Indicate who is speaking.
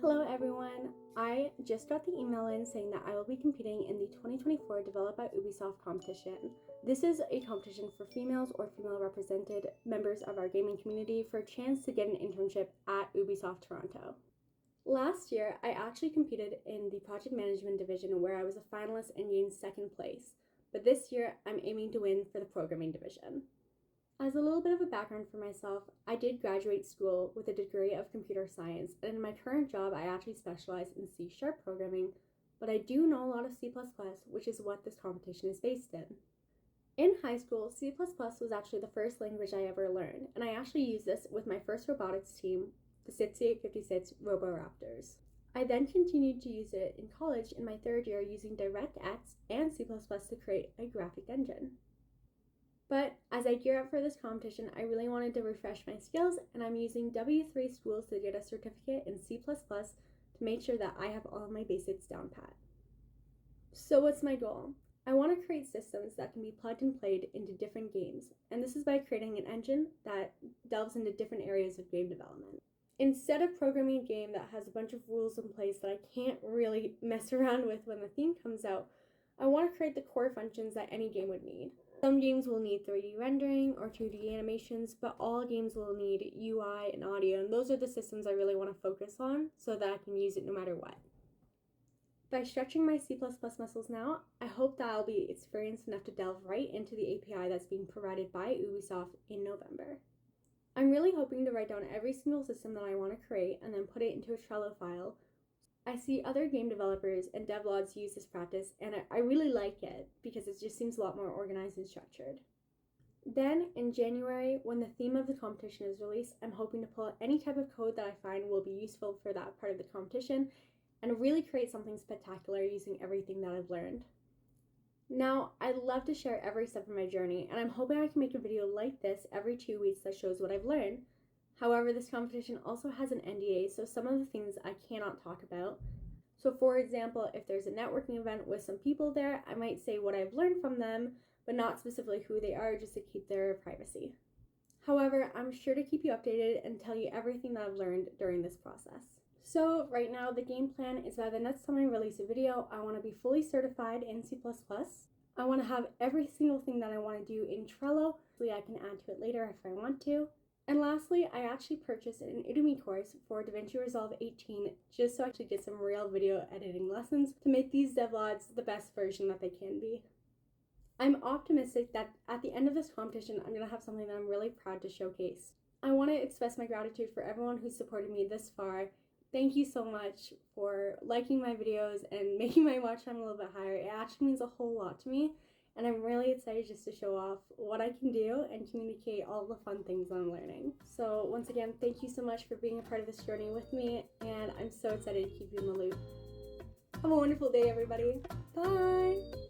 Speaker 1: Hello everyone! I just got the email in saying that I will be competing in the 2024 Developed by Ubisoft competition. This is a competition for females or female represented members of our gaming community for a chance to get an internship at Ubisoft Toronto. Last year, I actually competed in the project management division where I was a finalist and gained second place, but this year I'm aiming to win for the programming division. As a little bit of a background for myself, I did graduate school with a degree of computer science, and in my current job I actually specialize in C# programming, but I do know a lot of C++, which is what this competition is based in. In high school, C++ was actually the first language I ever learned, and I actually used this with my first robotics team, the 6856 Roboraptors. I then continued to use it in college in my third year using DirectX and C++ to create a graphic engine. But as I gear up for this competition, I really wanted to refresh my skills, and I'm using W3 Schools to get a certificate in C++ to make sure that I have all of my basics down pat. So what's my goal? I want to create systems that can be plugged and played into different games, and this is by creating an engine that delves into different areas of game development. Instead of programming a game that has a bunch of rules in place that I can't really mess around with when the theme comes out, I want to create the core functions that any game would need. Some games will need 3D rendering or 2D animations, but all games will need UI and audio, and those are the systems I really want to focus on so that I can use it no matter what. By stretching my C++ muscles now, I hope that I'll be experienced enough to delve right into the API that's being provided by Ubisoft in November. I'm really hoping to write down every single system that I want to create and then put it into a Trello file. I see other game developers and devlogs use this practice, and I really like it because it just seems a lot more organized and structured. Then, in January, when the theme of the competition is released, I'm hoping to pull out any type of code that I find will be useful for that part of the competition and really create something spectacular using everything that I've learned. Now, I'd love to share every step of my journey, and I'm hoping I can make a video like this every 2 weeks that shows what I've learned. However, this competition also has an NDA, so some of the things I cannot talk about. So for example, if there's a networking event with some people there, I might say what I've learned from them, but not specifically who they are, just to keep their privacy. However, I'm sure to keep you updated and tell you everything that I've learned during this process. So right now, the game plan is by the next time I release a video, I want to be fully certified in C++. I want to have every single thing that I want to do in Trello, so I can add to it later if I want to. And lastly, I actually purchased an Udemy course for DaVinci Resolve 18 just so I could get some real video editing lessons to make these devlogs the best version that they can be. I'm optimistic that at the end of this competition, I'm going to have something that I'm really proud to showcase. I want to express my gratitude for everyone who supported me this far. Thank you so much for liking my videos and making my watch time a little bit higher. It actually means a whole lot to me. And I'm really excited just to show off what I can do and communicate all the fun things I'm learning. So once again, thank you so much for being a part of this journey with me, and I'm so excited to keep you in the loop. Have a wonderful day, everybody. Bye!